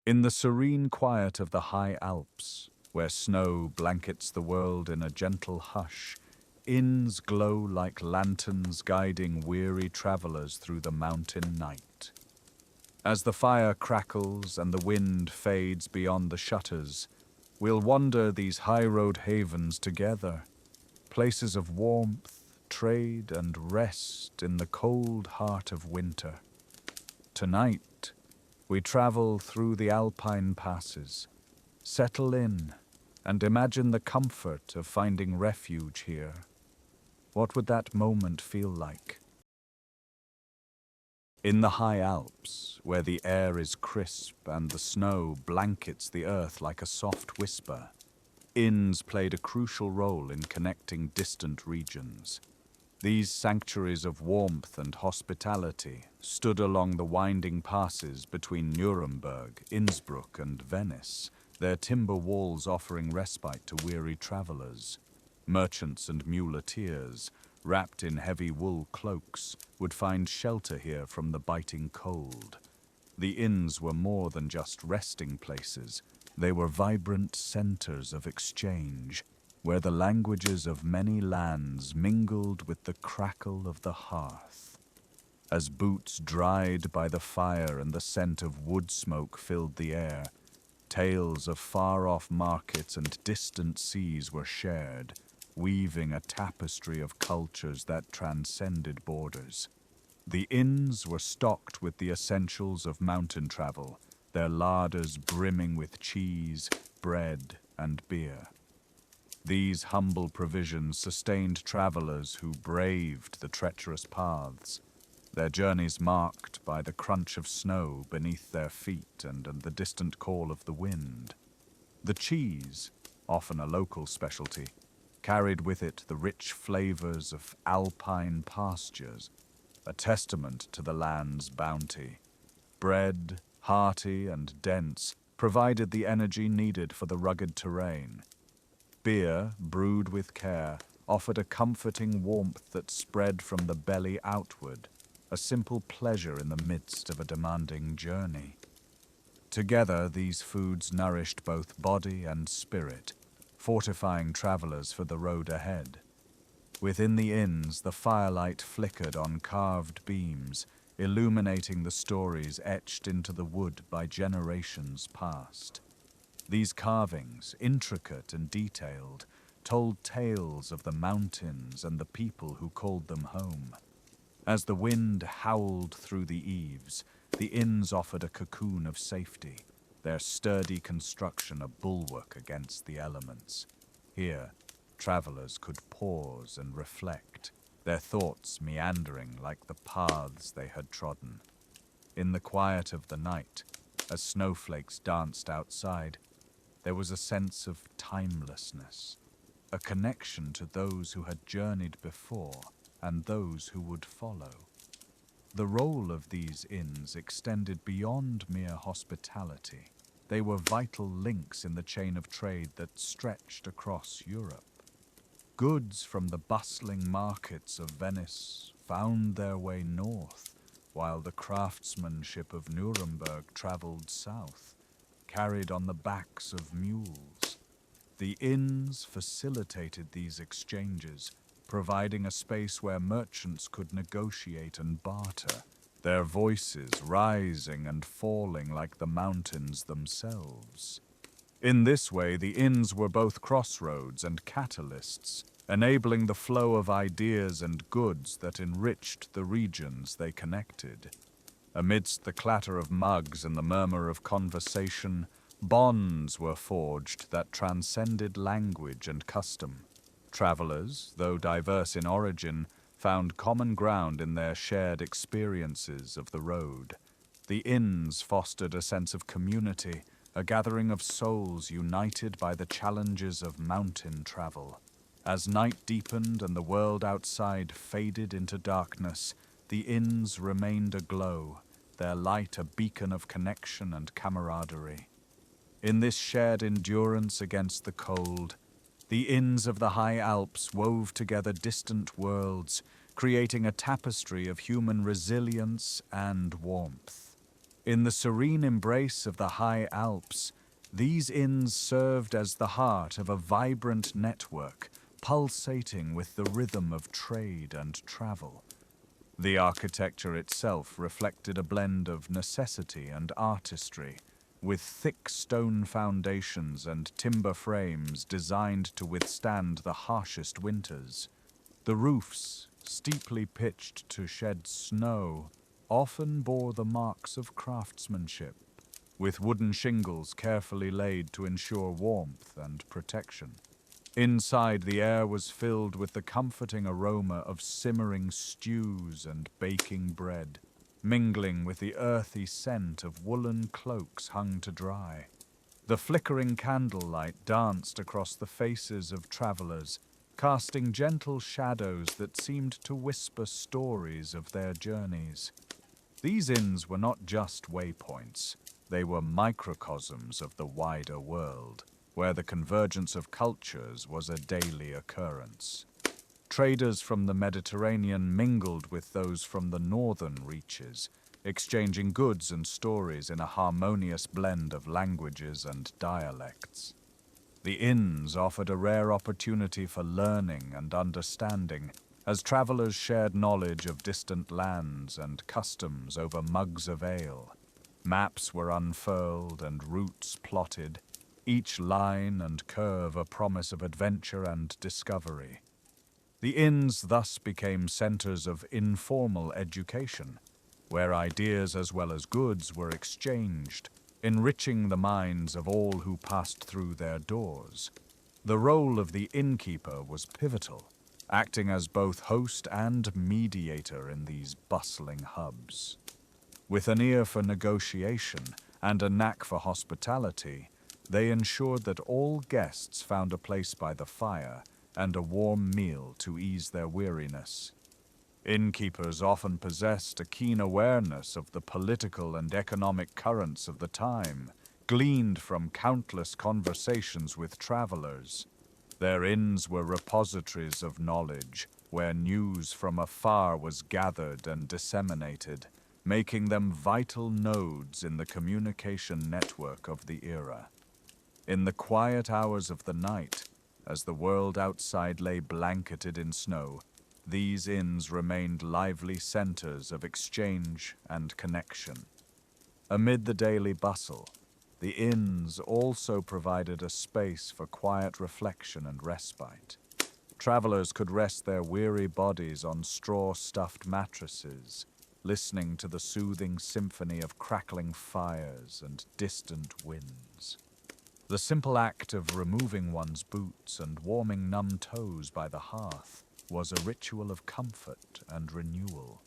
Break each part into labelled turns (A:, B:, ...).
A: In the serene quiet of the high Alps, where snow blankets the world in a gentle hush, inns glow like lanterns guiding weary travelers through the mountain night. As the fire crackles and the wind fades beyond the shutters, we'll wander these high-road havens together, places of warmth, trade, and rest in the cold heart of winter. Tonight, we travel through the Alpine passes, settle in, and imagine the comfort of finding refuge here. What would that moment feel like? In the high Alps, where the air is crisp and the snow blankets the earth like a soft whisper, inns played a crucial role in connecting distant regions. These sanctuaries of warmth and hospitality stood along the winding passes between Nuremberg, Innsbruck, and Venice, their timber walls offering respite to weary travelers. Merchants and muleteers, wrapped in heavy wool cloaks, would find shelter here from the biting cold. The inns were more than just resting places. They were vibrant centers of exchange, where the languages of many lands mingled with the crackle of the hearth. As boots dried by the fire and the scent of wood smoke filled the air, tales of far-off markets and distant seas were shared, weaving a tapestry of cultures that transcended borders. The inns were stocked with the essentials of mountain travel, their larders brimming with cheese, bread, and beer. These humble provisions sustained travelers who braved the treacherous paths, their journeys marked by the crunch of snow beneath their feet and the distant call of the wind. The cheese, often a local specialty, carried with it the rich flavors of Alpine pastures, a testament to the land's bounty. Bread, hearty and dense, provided the energy needed for the rugged terrain. Beer, brewed with care, offered a comforting warmth that spread from the belly outward, a simple pleasure in the midst of a demanding journey. Together, these foods nourished both body and spirit, fortifying travelers for the road ahead. Within the inns, the firelight flickered on carved beams, illuminating the stories etched into the wood by generations past. These carvings, intricate and detailed, told tales of the mountains and the people who called them home. As the wind howled through the eaves, the inns offered a cocoon of safety, their sturdy construction a bulwark against the elements. Here, travelers could pause and reflect, their thoughts meandering like the paths they had trodden. In the quiet of the night, as snowflakes danced outside, there was a sense of timelessness, a connection to those who had journeyed before and those who would follow. The role of these inns extended beyond mere hospitality. They were vital links in the chain of trade that stretched across Europe. Goods from the bustling markets of Venice found their way north, while the craftsmanship of Nuremberg traveled south, carried on the backs of mules. The inns facilitated these exchanges, providing a space where merchants could negotiate and barter, their voices rising and falling like the mountains themselves. In this way, the inns were both crossroads and catalysts, enabling the flow of ideas and goods that enriched the regions they connected. Amidst the clatter of mugs and the murmur of conversation, bonds were forged that transcended language and custom. Travelers, though diverse in origin, found common ground in their shared experiences of the road. The inns fostered a sense of community, a gathering of souls united by the challenges of mountain travel. As night deepened and the world outside faded into darkness, the inns remained aglow, their light a beacon of connection and camaraderie. In this shared endurance against the cold, the inns of the high Alps wove together distant worlds, creating a tapestry of human resilience and warmth. In the serene embrace of the high Alps, these inns served as the heart of a vibrant network, pulsating with the rhythm of trade and travel. The architecture itself reflected a blend of necessity and artistry, with thick stone foundations and timber frames designed to withstand the harshest winters. The roofs, steeply pitched to shed snow, often bore the marks of craftsmanship, with wooden shingles carefully laid to ensure warmth and protection. Inside, the air was filled with the comforting aroma of simmering stews and baking bread, mingling with the earthy scent of woolen cloaks hung to dry. The flickering candlelight danced across the faces of travelers, casting gentle shadows that seemed to whisper stories of their journeys. These inns were not just waypoints, they were microcosms of the wider world, where the convergence of cultures was a daily occurrence. Traders from the Mediterranean mingled with those from the northern reaches, exchanging goods and stories in a harmonious blend of languages and dialects. The inns offered a rare opportunity for learning and understanding, as travelers shared knowledge of distant lands and customs over mugs of ale. Maps were unfurled and routes plotted, each line and curve a promise of adventure and discovery. The inns thus became centers of informal education, where ideas as well as goods were exchanged, enriching the minds of all who passed through their doors. The role of the innkeeper was pivotal, acting as both host and mediator in these bustling hubs. With an ear for negotiation and a knack for hospitality, they ensured that all guests found a place by the fire and a warm meal to ease their weariness. Innkeepers often possessed a keen awareness of the political and economic currents of the time, gleaned from countless conversations with travelers. Their inns were repositories of knowledge, where news from afar was gathered and disseminated, making them vital nodes in the communication network of the era. In the quiet hours of the night, as the world outside lay blanketed in snow, these inns remained lively centers of exchange and connection. Amid the daily bustle, the inns also provided a space for quiet reflection and respite. Travelers could rest their weary bodies on straw-stuffed mattresses, listening to the soothing symphony of crackling fires and distant winds. The simple act of removing one's boots and warming numb toes by the hearth was a ritual of comfort and renewal.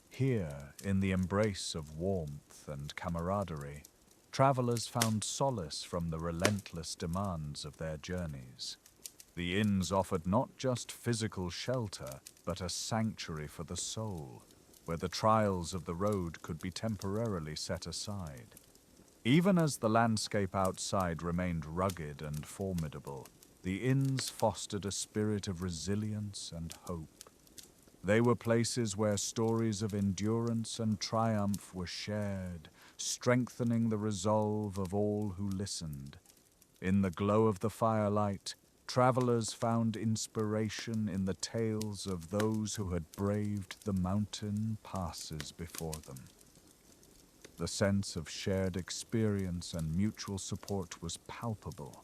A: Here, in the embrace of warmth and camaraderie, travelers found solace from the relentless demands of their journeys. The inns offered not just physical shelter, but a sanctuary for the soul, where the trials of the road could be temporarily set aside. Even as the landscape outside remained rugged and formidable, the inns fostered a spirit of resilience and hope. They were places where stories of endurance and triumph were shared, strengthening the resolve of all who listened. In the glow of the firelight, travelers found inspiration in the tales of those who had braved the mountain passes before them. The sense of shared experience and mutual support was palpable,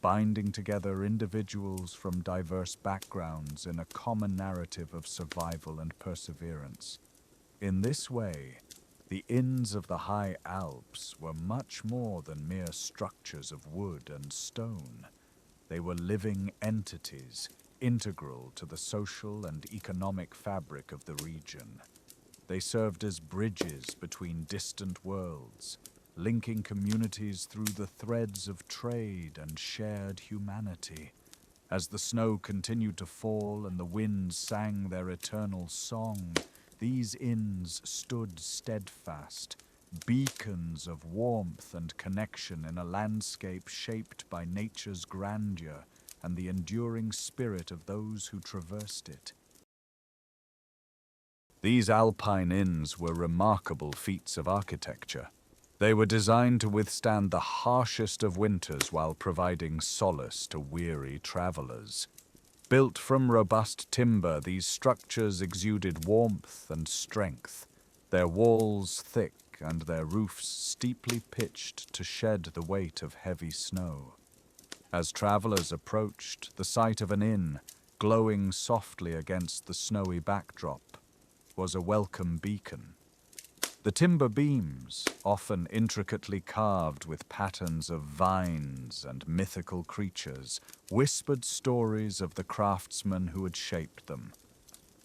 A: binding together individuals from diverse backgrounds in a common narrative of survival and perseverance. In this way, the inns of the high Alps were much more than mere structures of wood and stone. They were living entities, integral to the social and economic fabric of the region. They served as bridges between distant worlds, linking communities through the threads of trade and shared humanity. As the snow continued to fall and the winds sang their eternal song, these inns stood steadfast, beacons of warmth and connection in a landscape shaped by nature's grandeur and the enduring spirit of those who traversed it. These Alpine inns were remarkable feats of architecture, They were designed to withstand the harshest of winters while providing solace to weary travelers. Built from robust timber, these structures exuded warmth and strength, their walls thick and their roofs steeply pitched to shed the weight of heavy snow. As travelers approached, the sight of an inn, glowing softly against the snowy backdrop, was a welcome beacon. The timber beams, often intricately carved with patterns of vines and mythical creatures, whispered stories of the craftsmen who had shaped them.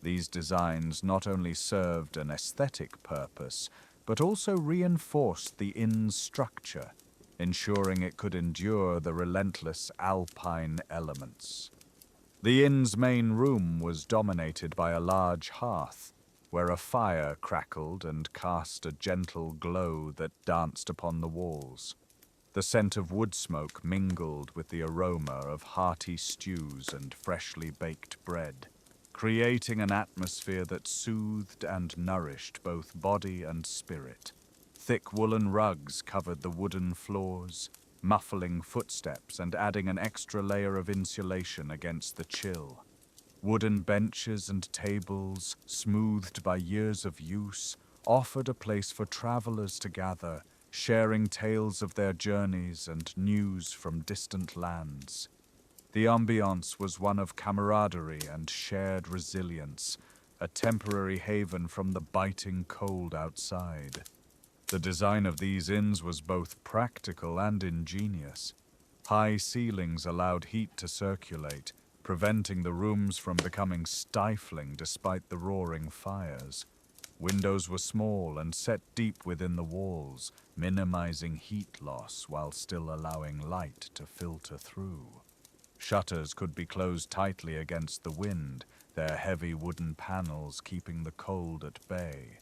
A: These designs not only served an aesthetic purpose, but also reinforced the inn's structure, ensuring it could endure the relentless Alpine elements. The inn's main room was dominated by a large hearth, where a fire crackled and cast a gentle glow that danced upon the walls. The scent of wood smoke mingled with the aroma of hearty stews and freshly baked bread, creating an atmosphere that soothed and nourished both body and spirit. Thick woolen rugs covered the wooden floors, muffling footsteps and adding an extra layer of insulation against the chill. Wooden benches and tables, smoothed by years of use, offered a place for travelers to gather, sharing tales of their journeys and news from distant lands. The ambiance was one of camaraderie and shared resilience, a temporary haven from the biting cold outside. The design of these inns was both practical and ingenious. High ceilings allowed heat to circulate, preventing the rooms from becoming stifling despite the roaring fires. Windows were small and set deep within the walls, minimizing heat loss while still allowing light to filter through. Shutters could be closed tightly against the wind, their heavy wooden panels keeping the cold at bay.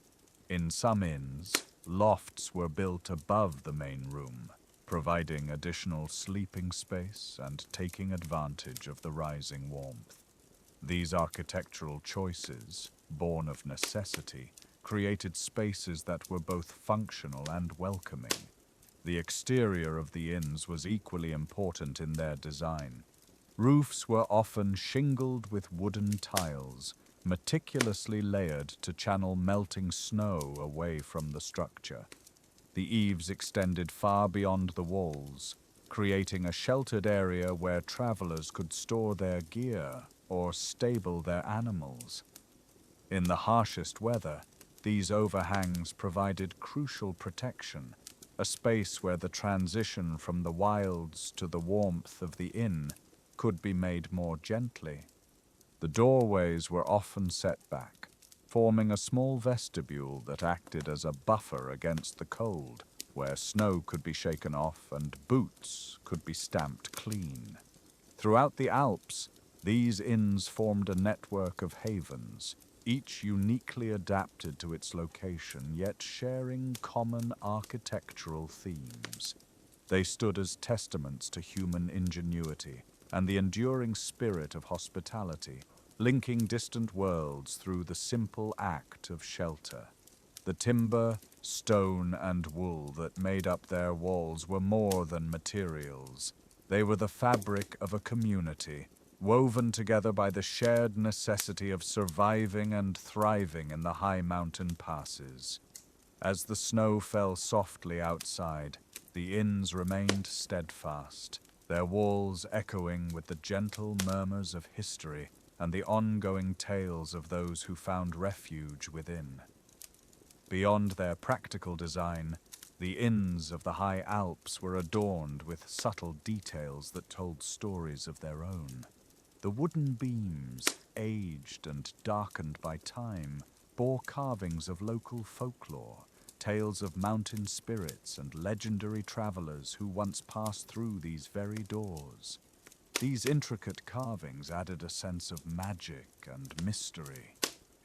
A: In some inns, lofts were built above the main room, providing additional sleeping space and taking advantage of the rising warmth. These architectural choices, born of necessity, created spaces that were both functional and welcoming. The exterior of the inns was equally important in their design. Roofs were often shingled with wooden tiles, meticulously layered to channel melting snow away from the structure. The eaves extended far beyond the walls, creating a sheltered area where travelers could store their gear or stable their animals. In the harshest weather, these overhangs provided crucial protection, a space where the transition from the wilds to the warmth of the inn could be made more gently. The doorways were often set back, forming a small vestibule that acted as a buffer against the cold, where snow could be shaken off and boots could be stamped clean. Throughout the Alps, these inns formed a network of havens, each uniquely adapted to its location, yet sharing common architectural themes. They stood as testaments to human ingenuity and the enduring spirit of hospitality, linking distant worlds through the simple act of shelter. The timber, stone, and wool that made up their walls were more than materials. They were the fabric of a community, woven together by the shared necessity of surviving and thriving in the high mountain passes. As the snow fell softly outside, the inns remained steadfast, their walls echoing with the gentle murmurs of history and the ongoing tales of those who found refuge within. Beyond their practical design, the inns of the high Alps were adorned with subtle details that told stories of their own. The wooden beams, aged and darkened by time, bore carvings of local folklore, tales of mountain spirits and legendary travelers who once passed through these very doors. These intricate carvings added a sense of magic and mystery,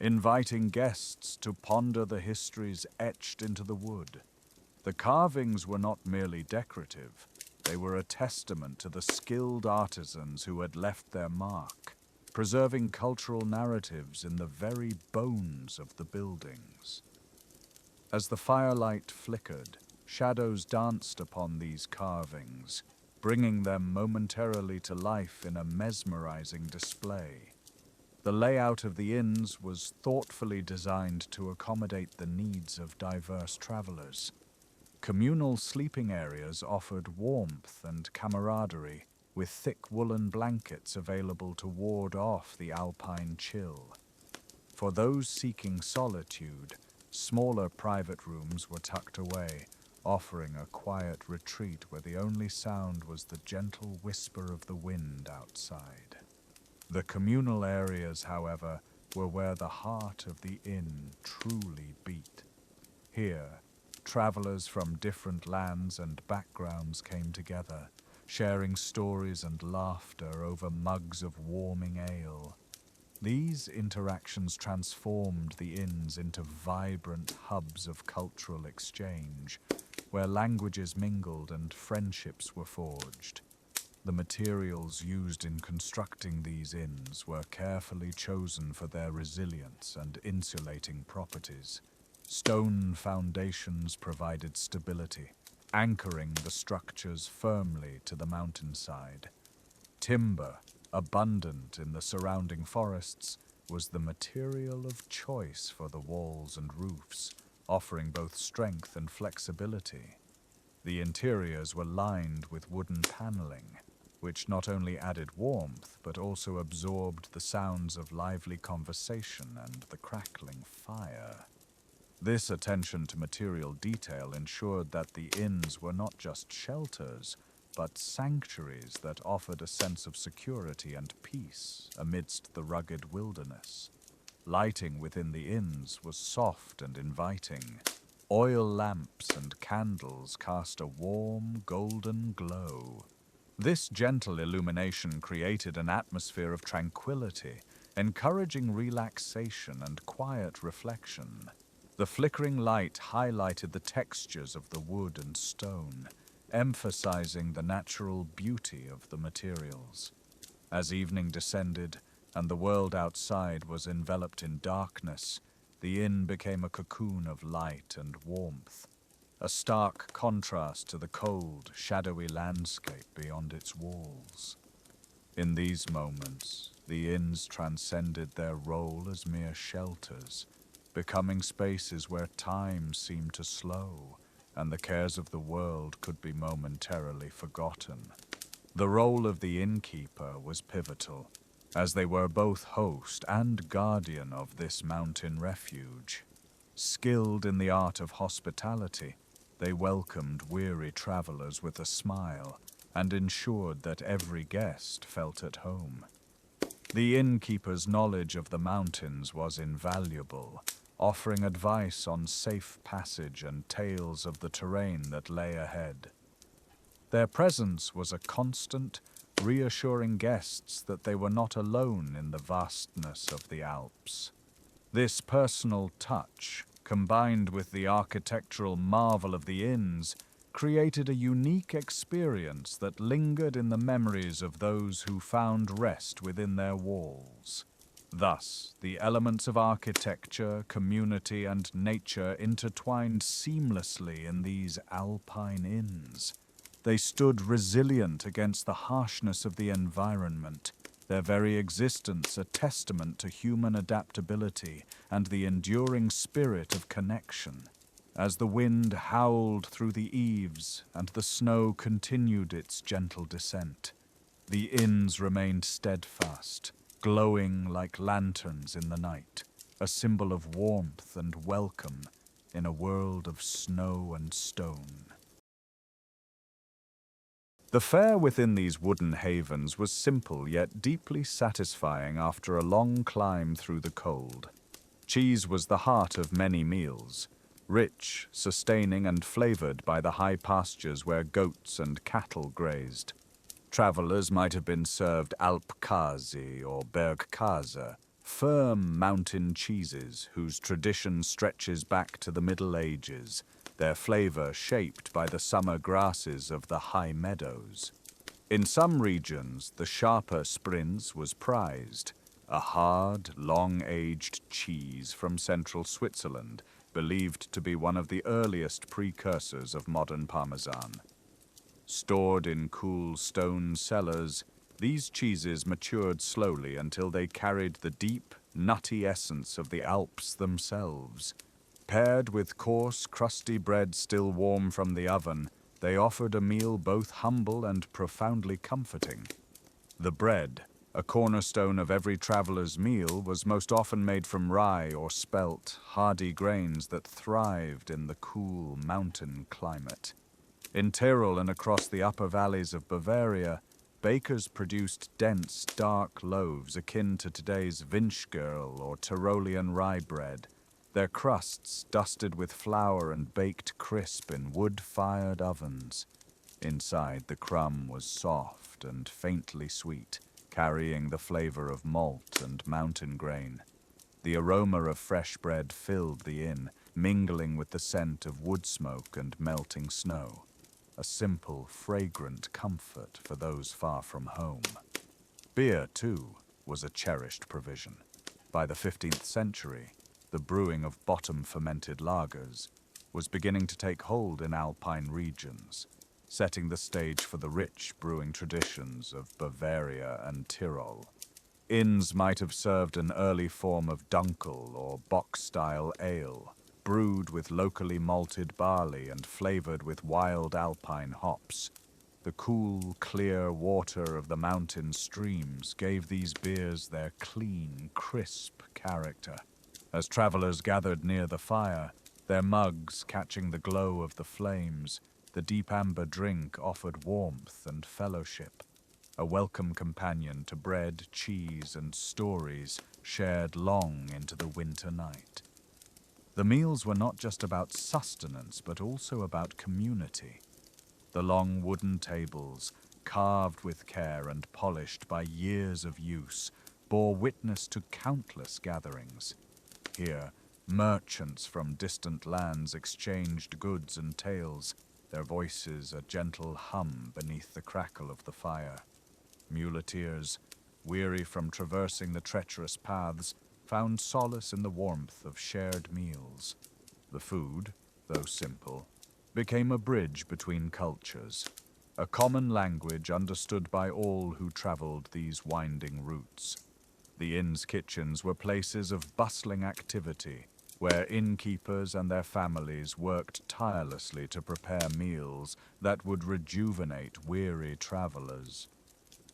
A: inviting guests to ponder the histories etched into the wood. The carvings were not merely decorative, they were a testament to the skilled artisans who had left their mark, preserving cultural narratives in the very bones of the buildings. As the firelight flickered, shadows danced upon these carvings, bringing them momentarily to life in a mesmerizing display. The layout of the inns was thoughtfully designed to accommodate the needs of diverse travelers. Communal sleeping areas offered warmth and camaraderie, with thick woolen blankets available to ward off the Alpine chill. For those seeking solitude, smaller private rooms were tucked away, offering a quiet retreat where the only sound was the gentle whisper of the wind outside. The communal areas, however, were where the heart of the inn truly beat. Here, travelers from different lands and backgrounds came together, sharing stories and laughter over mugs of warming ale. These interactions transformed the inns into vibrant hubs of cultural exchange, where languages mingled and friendships were forged. The materials used in constructing these inns were carefully chosen for their resilience and insulating properties. Stone foundations provided stability, anchoring the structures firmly to the mountainside. Timber, abundant in the surrounding forests, was the material of choice for the walls and roofs, offering both strength and flexibility. The interiors were lined with wooden paneling, which not only added warmth but also absorbed the sounds of lively conversation and the crackling fire. This attention to material detail ensured that the inns were not just shelters, but sanctuaries that offered a sense of security and peace amidst the rugged wilderness. Lighting within the inns was soft and inviting. Oil lamps and candles cast a warm, golden glow. This gentle illumination created an atmosphere of tranquility, encouraging relaxation and quiet reflection. The flickering light highlighted the textures of the wood and stone, emphasizing the natural beauty of the materials. As evening descended and the world outside was enveloped in darkness, the inn became a cocoon of light and warmth, a stark contrast to the cold, shadowy landscape beyond its walls. In these moments, the inns transcended their role as mere shelters, becoming spaces where time seemed to slow and the cares of the world could be momentarily forgotten. The role of the innkeeper was pivotal, as they were both host and guardian of this mountain refuge. Skilled in the art of hospitality, they welcomed weary travelers with a smile and ensured that every guest felt at home. The innkeeper's knowledge of the mountains was invaluable, offering advice on safe passage and tales of the terrain that lay ahead. Their presence was a constant, reassuring guests that they were not alone in the vastness of the Alps. This personal touch, combined with the architectural marvel of the inns, created a unique experience that lingered in the memories of those who found rest within their walls. Thus, the elements of architecture, community, and nature intertwined seamlessly in these Alpine inns. They stood resilient against the harshness of the environment, their very existence a testament to human adaptability and the enduring spirit of connection. As the wind howled through the eaves and the snow continued its gentle descent, the inns remained steadfast, glowing like lanterns in the night, a symbol of warmth and welcome in a world of snow and stone. The fare within these wooden havens was simple yet deeply satisfying after a long climb through the cold. Cheese was the heart of many meals, rich, sustaining, and flavored by the high pastures where goats and cattle grazed. Travelers might have been served Alpkäse or Bergkäse, firm mountain cheeses whose tradition stretches back to the Middle Ages, their flavor shaped by the summer grasses of the high meadows. In some regions, the sharper Sprinz was prized, a hard, long-aged cheese from central Switzerland believed to be one of the earliest precursors of modern Parmesan. Stored in cool stone cellars, these cheeses matured slowly until they carried the deep, nutty essence of the Alps themselves. Paired with coarse, crusty bread still warm from the oven, they offered a meal both humble and profoundly comforting. The bread, a cornerstone of every traveler's meal, was most often made from rye or spelt, hardy grains that thrived in the cool mountain climate. In Tyrol and across the upper valleys of Bavaria, bakers produced dense, dark loaves akin to today's Windschgirl or Tyrolean rye bread, their crusts dusted with flour and baked crisp in wood-fired ovens. Inside, the crumb was soft and faintly sweet, carrying the flavor of malt and mountain grain. The aroma of fresh bread filled the inn, mingling with the scent of wood smoke and melting snow. A simple, fragrant comfort for those far from home. Beer, too, was a cherished provision. By the 15th century, the brewing of bottom-fermented lagers was beginning to take hold in Alpine regions, setting the stage for the rich brewing traditions of Bavaria and Tyrol. Inns might have served an early form of dunkel or bock-style ale, brewed with locally malted barley and flavored with wild Alpine hops. The cool, clear water of the mountain streams gave these beers their clean, crisp character. As travelers gathered near the fire, their mugs catching the glow of the flames, the deep amber drink offered warmth and fellowship, a welcome companion to bread, cheese, and stories shared long into the winter night. The meals were not just about sustenance, but also about community. The long wooden tables, carved with care and polished by years of use, bore witness to countless gatherings. Here, merchants from distant lands exchanged goods and tales, their voices a gentle hum beneath the crackle of the fire. Muleteers, weary from traversing the treacherous paths, found solace in the warmth of shared meals. The food, though simple, became a bridge between cultures, a common language understood by all who traveled these winding routes. The inn's kitchens were places of bustling activity, where innkeepers and their families worked tirelessly to prepare meals that would rejuvenate weary travelers.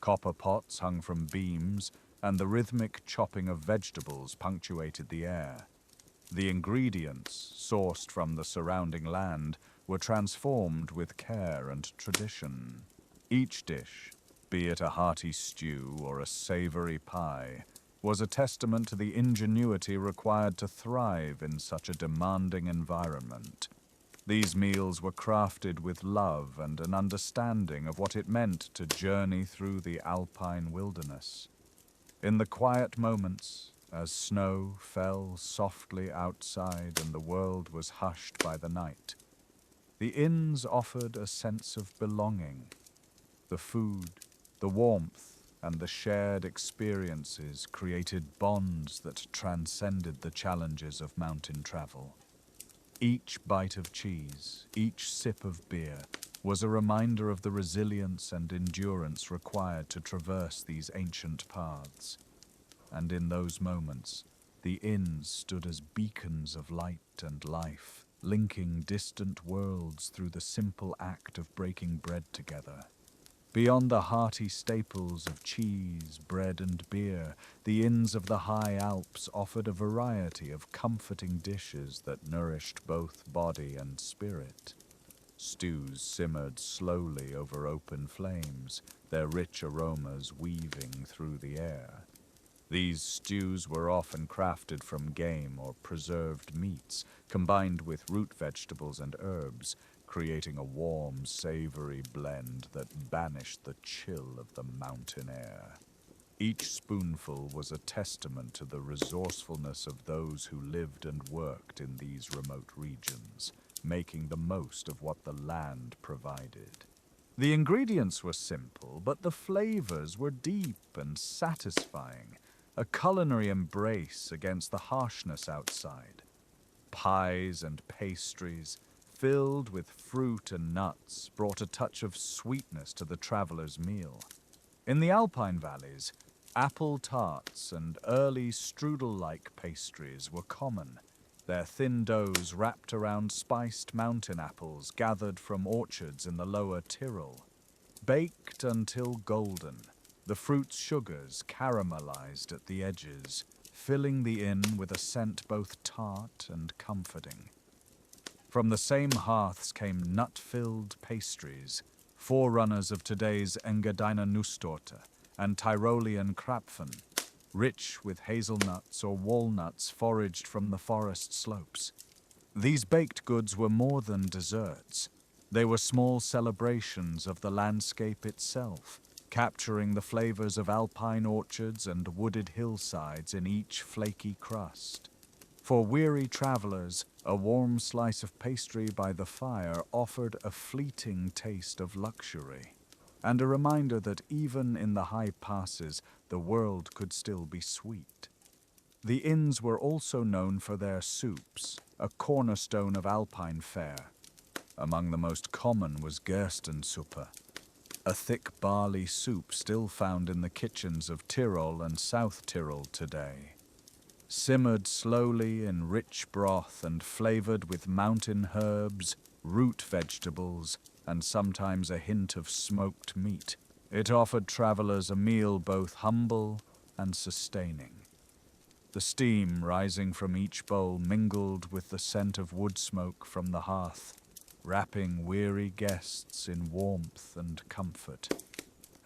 A: Copper pots hung from beams, and the rhythmic chopping of vegetables punctuated the air. The ingredients, sourced from the surrounding land, were transformed with care and tradition. Each dish, be it a hearty stew or a savory pie, was a testament to the ingenuity required to thrive in such a demanding environment. These meals were crafted with love and an understanding of what it meant to journey through the Alpine wilderness. In the quiet moments, as snow fell softly outside and the world was hushed by the night, the inns offered a sense of belonging. The food, the warmth, and the shared experiences created bonds that transcended the challenges of mountain travel. Each bite of cheese, each sip of beer, was a reminder of the resilience and endurance required to traverse these ancient paths. And in those moments, the inns stood as beacons of light and life, linking distant worlds through the simple act of breaking bread together. Beyond the hearty staples of cheese, bread, and beer, the inns of the high Alps offered a variety of comforting dishes that nourished both body and spirit. Stews simmered slowly over open flames, their rich aromas weaving through the air. These stews were often crafted from game or preserved meats, combined with root vegetables and herbs, creating a warm, savory blend that banished the chill of the mountain air. Each spoonful was a testament to the resourcefulness of those who lived and worked in these remote regions, making the most of what the land provided. The ingredients were simple, but the flavors were deep and satisfying, a culinary embrace against the harshness outside. Pies and pastries, filled with fruit and nuts, brought a touch of sweetness to the traveler's meal. In the Alpine valleys, apple tarts and early strudel-like pastries were common, their thin doughs wrapped around spiced mountain apples gathered from orchards in the lower Tyrol. Baked until golden, the fruit's sugars caramelized at the edges, filling the inn with a scent both tart and comforting. From the same hearths came nut-filled pastries, forerunners of today's Engadiner Nusstorte and Tyrolean Krapfen, rich with hazelnuts or walnuts foraged from the forest slopes. These baked goods were more than desserts. They were small celebrations of the landscape itself, capturing the flavors of alpine orchards and wooded hillsides in each flaky crust. For weary travelers, a warm slice of pastry by the fire offered a fleeting taste of luxury, and a reminder that even in the high passes, the world could still be sweet. The inns were also known for their soups, a cornerstone of alpine fare. Among the most common was Gerstensuppe, a thick barley soup still found in the kitchens of Tyrol and South Tyrol today. Simmered slowly in rich broth and flavored with mountain herbs, root vegetables, and sometimes a hint of smoked meat, it offered travelers a meal both humble and sustaining. The steam rising from each bowl mingled with the scent of wood smoke from the hearth, wrapping weary guests in warmth and comfort.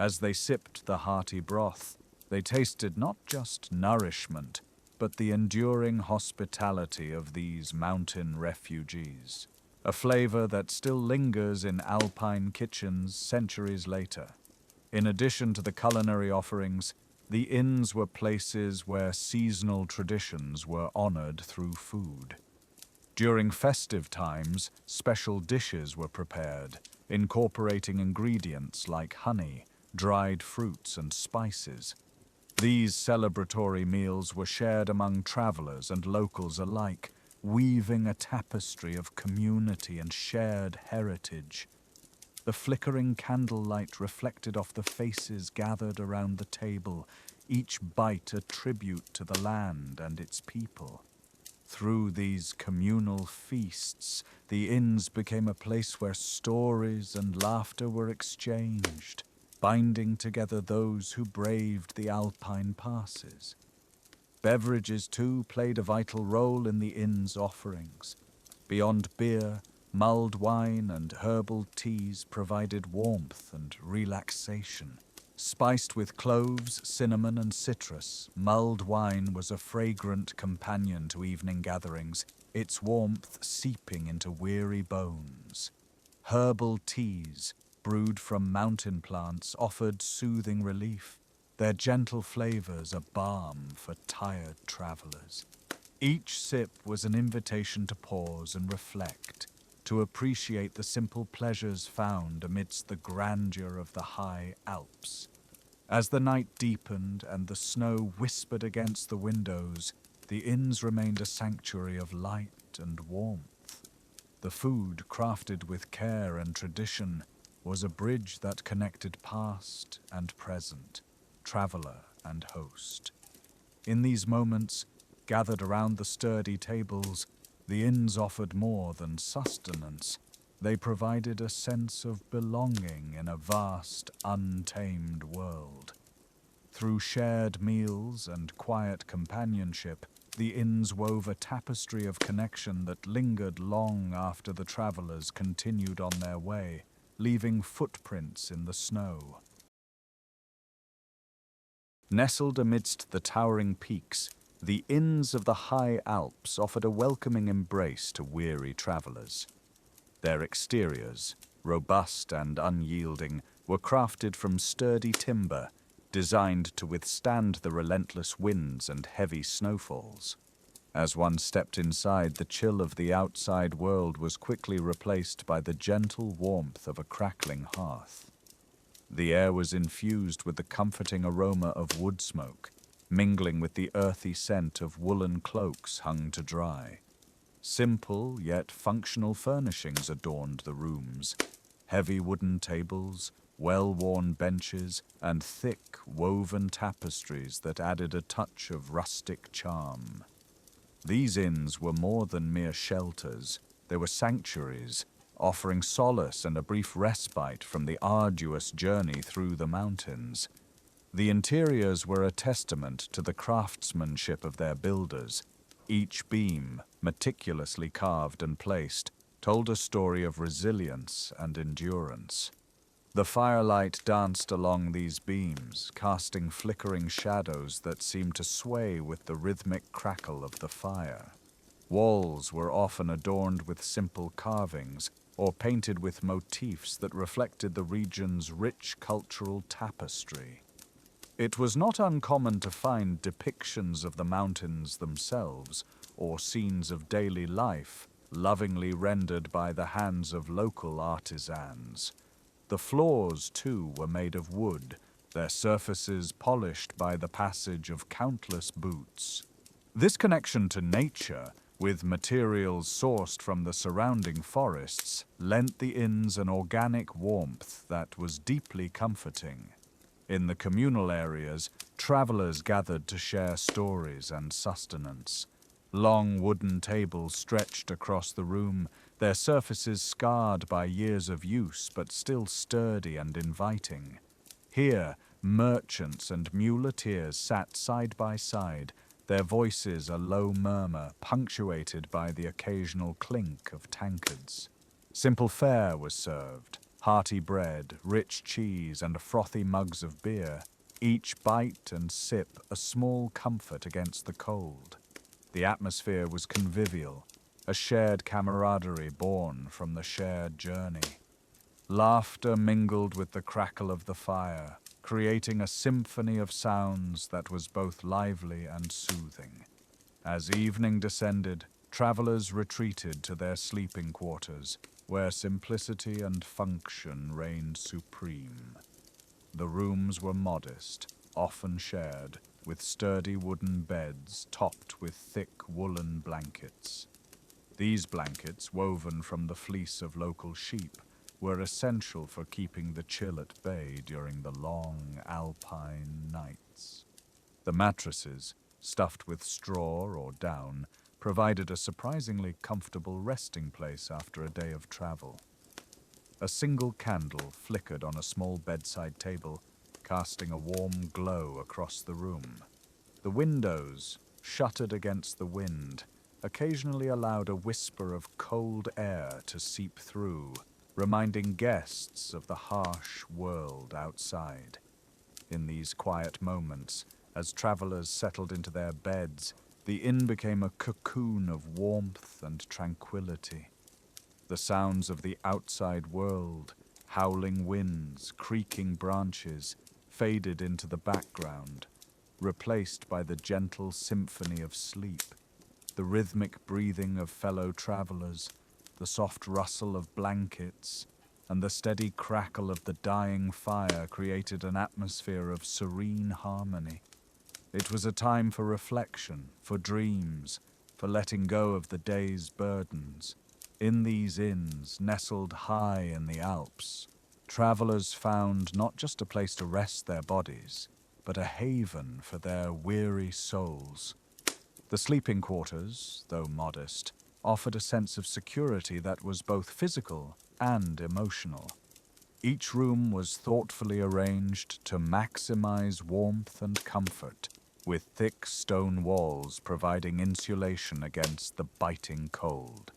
A: As they sipped the hearty broth, they tasted not just nourishment, but the enduring hospitality of these mountain refugees, a flavor that still lingers in Alpine kitchens centuries later. In addition to the culinary offerings, the inns were places where seasonal traditions were honored through food. During festive times, special dishes were prepared, incorporating ingredients like honey, dried fruits, and spices. These celebratory meals were shared among travelers and locals alike, weaving a tapestry of community and shared heritage. The flickering candlelight reflected off the faces gathered around the table, each bite a tribute to the land and its people. Through these communal feasts, the inns became a place where stories and laughter were exchanged, binding together those who braved the Alpine passes. Beverages, too, played a vital role in the inn's offerings. Beyond beer, mulled wine and herbal teas provided warmth and relaxation. Spiced with cloves, cinnamon, and citrus, mulled wine was a fragrant companion to evening gatherings, its warmth seeping into weary bones. Herbal teas, brewed from mountain plants, offered soothing relief, their gentle flavors a balm for tired travelers. Each sip was an invitation to pause and reflect, to appreciate the simple pleasures found amidst the grandeur of the high Alps. As the night deepened and the snow whispered against the windows, the inns remained a sanctuary of light and warmth. The food, crafted with care and tradition, was a bridge that connected past and present, traveler and host. In these moments, gathered around the sturdy tables, the inns offered more than sustenance. They provided a sense of belonging in a vast, untamed world. Through shared meals and quiet companionship, the inns wove a tapestry of connection that lingered long after the travelers continued on their way, leaving footprints in the snow. Nestled amidst the towering peaks, the inns of the high Alps offered a welcoming embrace to weary travelers. Their exteriors, robust and unyielding, were crafted from sturdy timber, designed to withstand the relentless winds and heavy snowfalls. As one stepped inside, the chill of the outside world was quickly replaced by the gentle warmth of a crackling hearth. The air was infused with the comforting aroma of wood smoke, mingling with the earthy scent of woolen cloaks hung to dry. Simple yet functional furnishings adorned the rooms. Heavy wooden tables, well-worn benches, and thick, woven tapestries that added a touch of rustic charm. These inns were more than mere shelters. They were sanctuaries, offering solace and a brief respite from the arduous journey through the mountains. The interiors were a testament to the craftsmanship of their builders. Each beam, meticulously carved and placed, told a story of resilience and endurance. The firelight danced along these beams, casting flickering shadows that seemed to sway with the rhythmic crackle of the fire. Walls were often adorned with simple carvings or painted with motifs that reflected the region's rich cultural tapestry. It was not uncommon to find depictions of the mountains themselves or scenes of daily life lovingly rendered by the hands of local artisans. The floors, too, were made of wood, their surfaces polished by the passage of countless boots. This connection to nature, with materials sourced from the surrounding forests, lent the inns an organic warmth that was deeply comforting. In the communal areas, travelers gathered to share stories and sustenance. Long wooden tables stretched across the room, their surfaces scarred by years of use but still sturdy and inviting. Here, merchants and muleteers sat side by side, their voices a low murmur punctuated by the occasional clink of tankards. Simple fare was served, hearty bread, rich cheese, and frothy mugs of beer, each bite and sip a small comfort against the cold. The atmosphere was convivial, a shared camaraderie born from the shared journey. Laughter mingled with the crackle of the fire, creating a symphony of sounds that was both lively and soothing. As evening descended, travelers retreated to their sleeping quarters, where simplicity and function reigned supreme. The rooms were modest, often shared, with sturdy wooden beds topped with thick woolen blankets. These blankets, woven from the fleece of local sheep, were essential for keeping the chill at bay during the long Alpine nights. The mattresses, stuffed with straw or down, provided a surprisingly comfortable resting place after a day of travel. A single candle flickered on a small bedside table, casting a warm glow across the room. The windows, shuttered against the wind, occasionally allowed a whisper of cold air to seep through, reminding guests of the harsh world outside. In these quiet moments, as travelers settled into their beds, the inn became a cocoon of warmth and tranquility. The sounds of the outside world, howling winds, creaking branches, faded into the background, replaced by the gentle symphony of sleep, the rhythmic breathing of fellow travelers, the soft rustle of blankets, and the steady crackle of the dying fire created an atmosphere of serene harmony. It was a time for reflection, for dreams, for letting go of the day's burdens. In these inns, nestled high in the Alps, travelers found not just a place to rest their bodies, but a haven for their weary souls. The sleeping quarters, though modest, offered a sense of security that was both physical and emotional. Each room was thoughtfully arranged to maximize warmth and comfort, with thick stone walls providing insulation against the biting cold.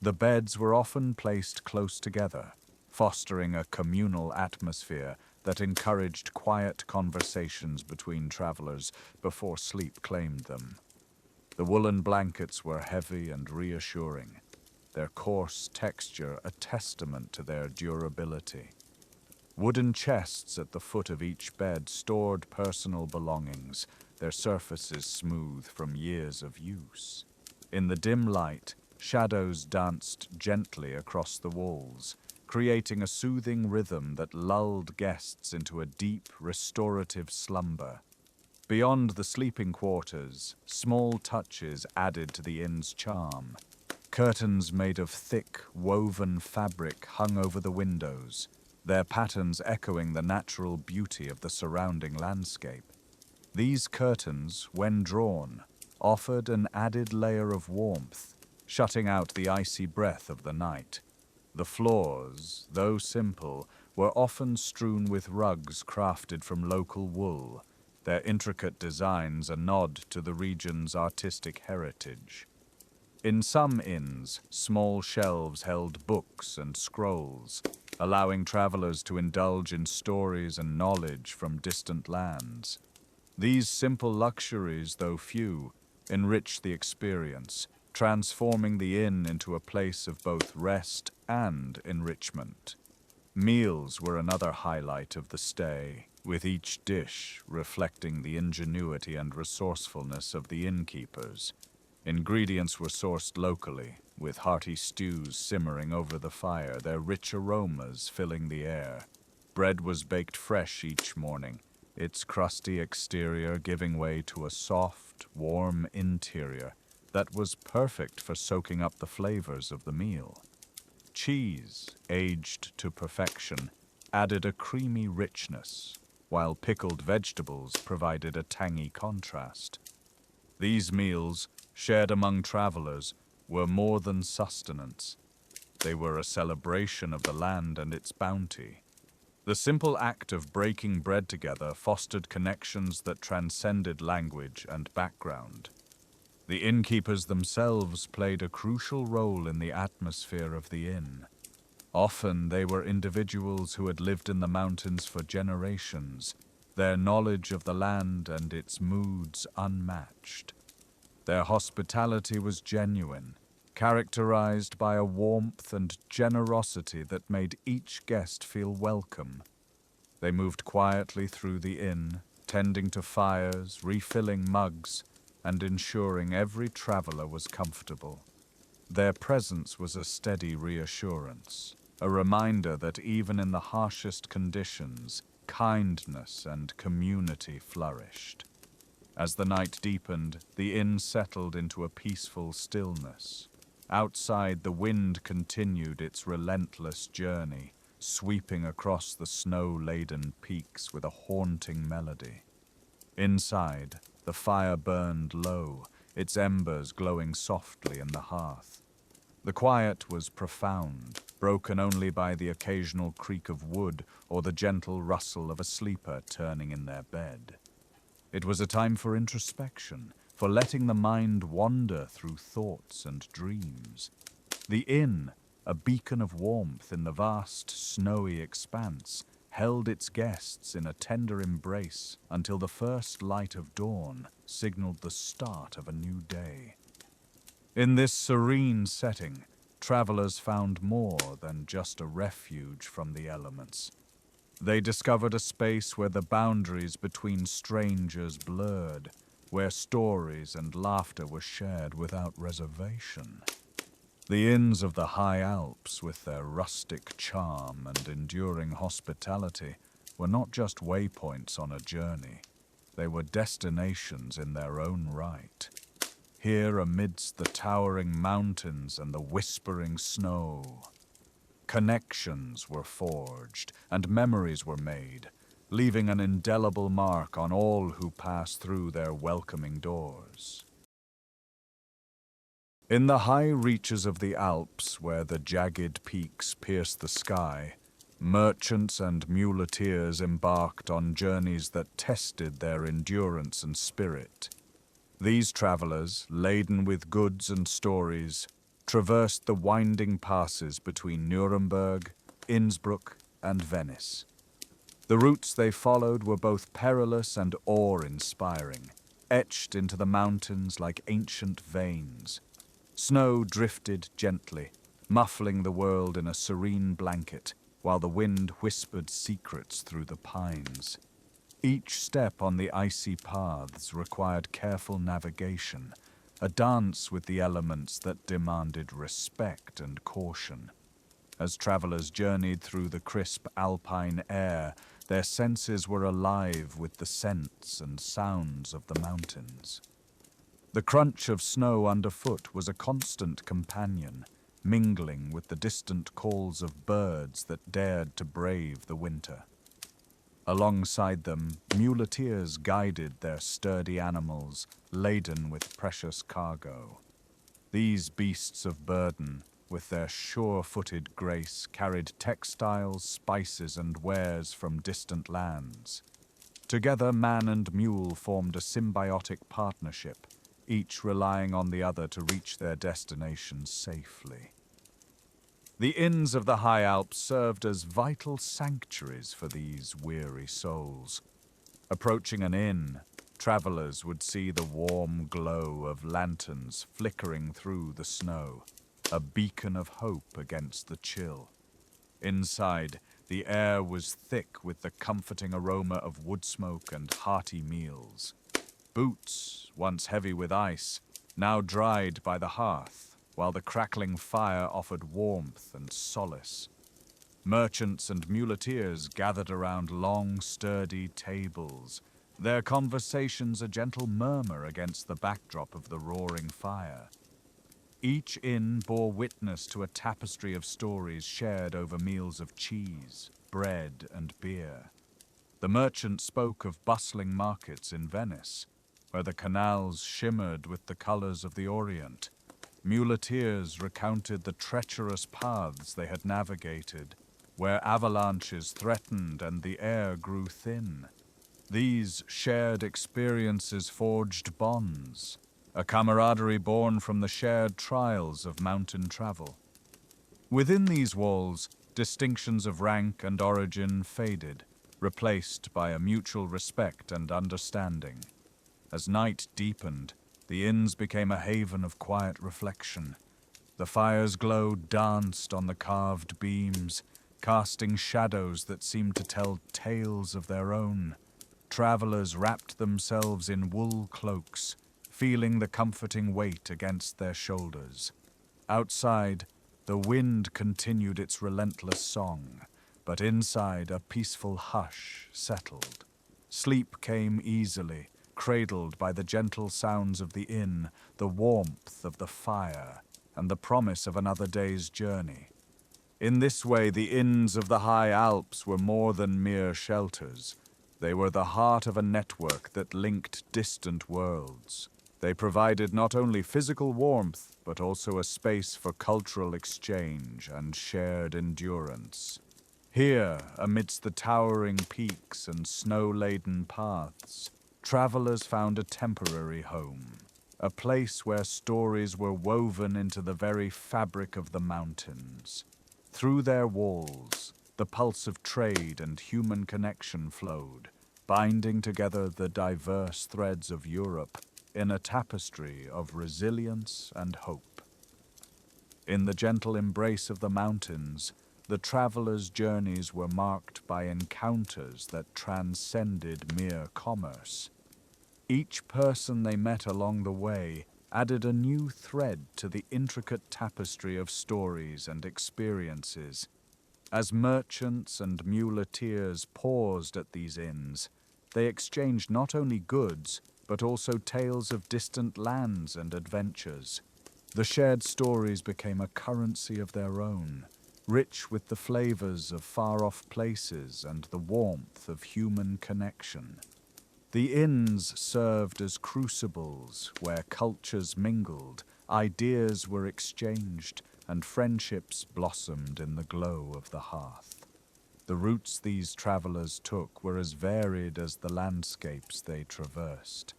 A: The beds were often placed close together, fostering a communal atmosphere that encouraged quiet conversations between travelers before sleep claimed them. The woolen blankets were heavy and reassuring, their coarse texture a testament to their durability. Wooden chests at the foot of each bed stored personal belongings, their surfaces smooth from years of use. In the dim light, shadows danced gently across the walls, creating a soothing rhythm that lulled guests into a deep, restorative slumber. Beyond the sleeping quarters, small touches added to the inn's charm. Curtains made of thick, woven fabric hung over the windows, their patterns echoing the natural beauty of the surrounding landscape. These curtains, when drawn, offered an added layer of warmth, shutting out the icy breath of the night. The floors, though simple, were often strewn with rugs crafted from local wool, their intricate designs a nod to the region's artistic heritage. In some inns, small shelves held books and scrolls, allowing travelers to indulge in stories and knowledge from distant lands. These simple luxuries, though few, enriched the experience, transforming the inn into a place of both rest and enrichment. Meals were another highlight of the stay, with each dish reflecting the ingenuity and resourcefulness of the innkeepers. Ingredients were sourced locally, with hearty stews simmering over the fire, their rich aromas filling the air. Bread was baked fresh each morning, its crusty exterior giving way to a soft, warm interior that was perfect for soaking up the flavors of the meal. Cheese, aged to perfection, added a creamy richness, while pickled vegetables provided a tangy contrast. These meals, shared among travelers, were more than sustenance. They were a celebration of the land and its bounty. The simple act of breaking bread together fostered connections that transcended language and background. The innkeepers themselves played a crucial role in the atmosphere of the inn. Often they were individuals who had lived in the mountains for generations, their knowledge of the land and its moods unmatched. Their hospitality was genuine, characterized by a warmth and generosity that made each guest feel welcome. They moved quietly through the inn, tending to fires, refilling mugs, and ensuring every traveler was comfortable. Their presence was a steady reassurance, a reminder that even in the harshest conditions, kindness and community flourished. As the night deepened, the inn settled into a peaceful stillness. Outside, the wind continued its relentless journey, sweeping across the snow-laden peaks with a haunting melody. Inside, the fire burned low, its embers glowing softly in the hearth. The quiet was profound, broken only by the occasional creak of wood or the gentle rustle of a sleeper turning in their bed. It was a time for introspection, for letting the mind wander through thoughts and dreams. The inn, a beacon of warmth in the vast, snowy expanse, held its guests in a tender embrace until the first light of dawn signaled the start of a new day. In this serene setting, travelers found more than just a refuge from the elements. They discovered a space where the boundaries between strangers blurred, where stories and laughter were shared without reservation. The inns of the high Alps, with their rustic charm and enduring hospitality, were not just waypoints on a journey. They were destinations in their own right. Here, amidst the towering mountains and the whispering snow, connections were forged and memories were made, leaving an indelible mark on all who passed through their welcoming doors. In the high reaches of the Alps, where the jagged peaks pierced the sky, merchants and muleteers embarked on journeys that tested their endurance and spirit. These travelers, laden with goods and stories, traversed the winding passes between Nuremberg, Innsbruck, and Venice. The routes they followed were both perilous and awe-inspiring, etched into the mountains like ancient veins. Snow drifted gently, muffling the world in a serene blanket, while the wind whispered secrets through the pines. Each step on the icy paths required careful navigation, a dance with the elements that demanded respect and caution. As travelers journeyed through the crisp Alpine air, their senses were alive with the scents and sounds of the mountains. The crunch of snow underfoot was a constant companion, mingling with the distant calls of birds that dared to brave the winter. Alongside them, muleteers guided their sturdy animals laden with precious cargo. These beasts of burden, with their sure-footed grace, carried textiles, spices, and wares from distant lands. Together, man and mule formed a symbiotic partnership, each relying on the other to reach their destinations safely. The inns of the high Alps served as vital sanctuaries for these weary souls. Approaching an inn, travelers would see the warm glow of lanterns flickering through the snow, a beacon of hope against the chill. Inside, the air was thick with the comforting aroma of woodsmoke and hearty meals. Boots, once heavy with ice, now dried by the hearth, while the crackling fire offered warmth and solace. Merchants and muleteers gathered around long, sturdy tables, their conversations a gentle murmur against the backdrop of the roaring fire. Each inn bore witness to a tapestry of stories shared over meals of cheese, bread, and beer. The merchant spoke of bustling markets in Venice, where the canals shimmered with the colors of the Orient. Muleteers recounted the treacherous paths they had navigated, where avalanches threatened and the air grew thin. These shared experiences forged bonds, a camaraderie born from the shared trials of mountain travel. Within these walls, distinctions of rank and origin faded, replaced by a mutual respect and understanding. As night deepened, the inns became a haven of quiet reflection. The fire's glow danced on the carved beams, casting shadows that seemed to tell tales of their own. Travelers wrapped themselves in wool cloaks, feeling the comforting weight against their shoulders. Outside, the wind continued its relentless song, but inside a peaceful hush settled. Sleep came easily, cradled by the gentle sounds of the inn, the warmth of the fire, and the promise of another day's journey. In this way, the inns of the high Alps were more than mere shelters. They were the heart of a network that linked distant worlds. They provided not only physical warmth, but also a space for cultural exchange and shared endurance. Here, amidst the towering peaks and snow-laden paths, travelers found a temporary home, a place where stories were woven into the very fabric of the mountains. Through their walls, the pulse of trade and human connection flowed, binding together the diverse threads of Europe in a tapestry of resilience and hope. In the gentle embrace of the mountains, the travelers' journeys were marked by encounters that transcended mere commerce. Each person they met along the way added a new thread to the intricate tapestry of stories and experiences. As merchants and muleteers paused at these inns, they exchanged not only goods, but also tales of distant lands and adventures. The shared stories became a currency of their own, rich with the flavors of far-off places and the warmth of human connection. The inns served as crucibles where cultures mingled, ideas were exchanged, and friendships blossomed in the glow of the hearth. The routes these travelers took were as varied as the landscapes they traversed.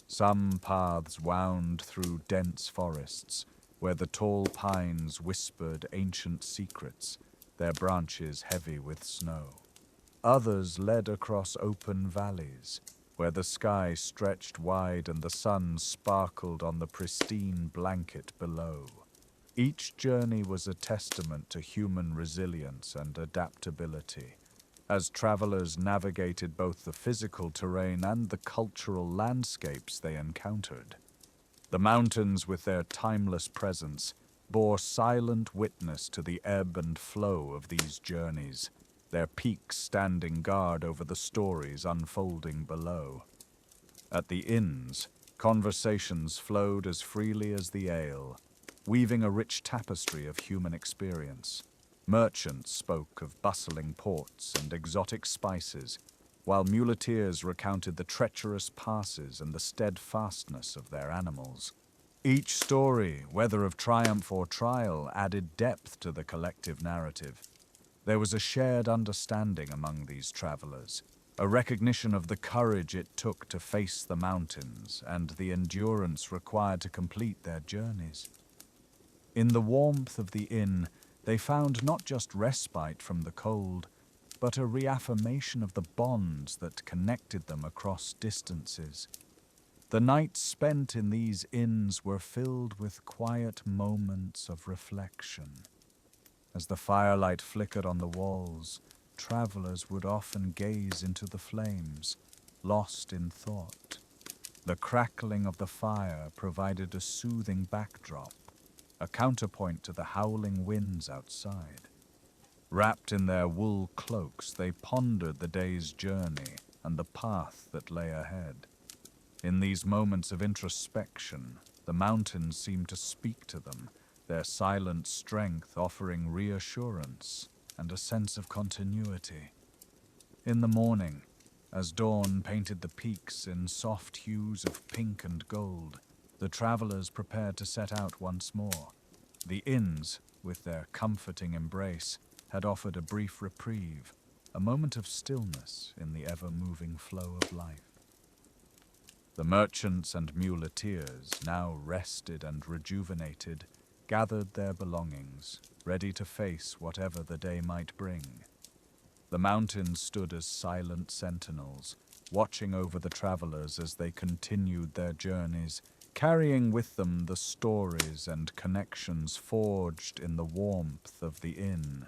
A: Some paths wound through dense forests, where the tall pines whispered ancient secrets, their branches heavy with snow. Others led across open valleys, where the sky stretched wide and the sun sparkled on the pristine blanket below. Each journey was a testament to human resilience and adaptability, as travelers navigated both the physical terrain and the cultural landscapes they encountered. The mountains, with their timeless presence, bore silent witness to the ebb and flow of these journeys, their peaks standing guard over the stories unfolding below. At the inns, Conversations flowed as freely as the ale, weaving a rich tapestry of human experience. Merchants spoke of bustling ports and exotic spices, while muleteers recounted the treacherous passes and the steadfastness of their animals. Each story, whether of triumph or trial, added depth to the collective narrative. There was a shared understanding among these travelers, a recognition of the courage it took to face the mountains and the endurance required to complete their journeys. In the warmth of the inn, they found not just respite from the cold, but a reaffirmation of the bonds that connected them across distances. The nights spent in these inns were filled with quiet moments of reflection. As the firelight flickered on the walls, travelers would often gaze into the flames, lost in thought. The crackling of the fire provided a soothing backdrop, a counterpoint to the howling winds outside. Wrapped in their wool cloaks, they pondered the day's journey and the path that lay ahead. In these moments of introspection, the mountains seemed to speak to them, their silent strength offering reassurance and a sense of continuity. In the morning, as dawn painted the peaks in soft hues of pink and gold, the travelers prepared to set out once more. The inns, with their comforting embrace, had offered a brief reprieve, a moment of stillness in the ever-moving flow of life. The merchants and muleteers, now rested and rejuvenated, gathered their belongings, ready to face whatever the day might bring. The mountains stood as silent sentinels, watching over the travelers as they continued their journeys, carrying with them the stories and connections forged in the warmth of the inn.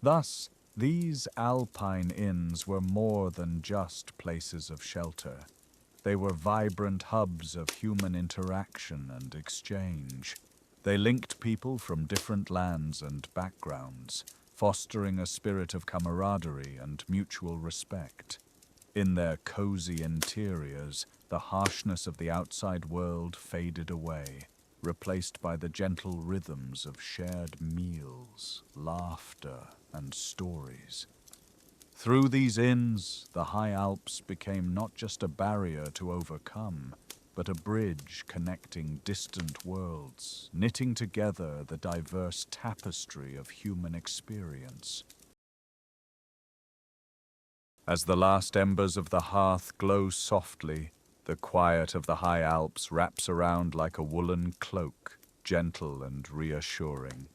A: Thus, these Alpine inns were more than just places of shelter. They were vibrant hubs of human interaction and exchange. They linked people from different lands and backgrounds, fostering a spirit of camaraderie and mutual respect. In their cozy interiors, the harshness of the outside world faded away, replaced by the gentle rhythms of shared meals, laughter, and stories. Through these inns, the high Alps became not just a barrier to overcome, but a bridge connecting distant worlds, knitting together the diverse tapestry of human experience. As the last embers of the hearth glow softly, the quiet of the high Alps wraps around like a woolen cloak, gentle and reassuring.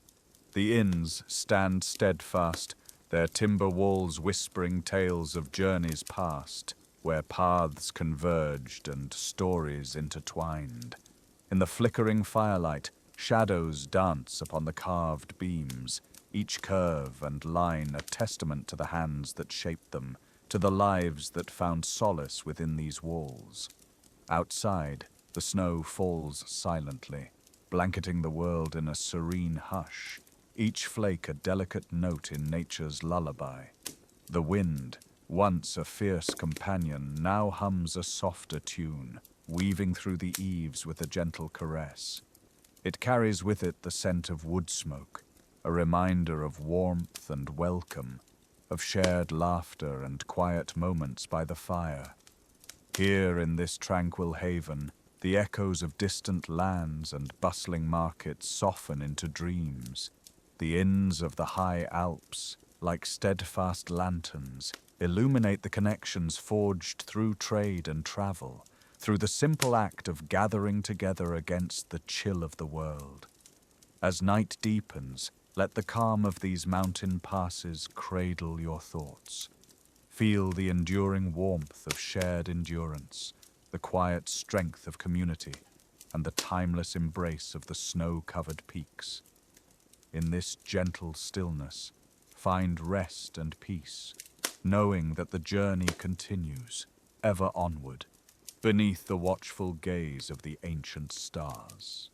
A: The inns stand steadfast, their timber walls whispering tales of journeys past, where paths converged and stories intertwined. In the flickering firelight, shadows dance upon the carved beams, each curve and line a testament to the hands that shaped them, to the lives that found solace within these walls. Outside, the snow falls silently, blanketing the world in a serene hush, each flake a delicate note in nature's lullaby. The wind, once a fierce companion, now hums a softer tune, weaving through the eaves with a gentle caress. It carries with it the scent of woodsmoke, a reminder of warmth and welcome, of shared laughter and quiet moments by the fire. Here in this tranquil haven, the echoes of distant lands and bustling markets soften into dreams. The inns of the high Alps, like steadfast lanterns, illuminate the connections forged through trade and travel, through the simple act of gathering together against the chill of the world. As night deepens, let the calm of these mountain passes cradle your thoughts. Feel the enduring warmth of shared endurance, the quiet strength of community, and the timeless embrace of the snow-covered peaks. In this gentle stillness, find rest and peace, knowing that the journey continues, ever onward, beneath the watchful gaze of the ancient stars.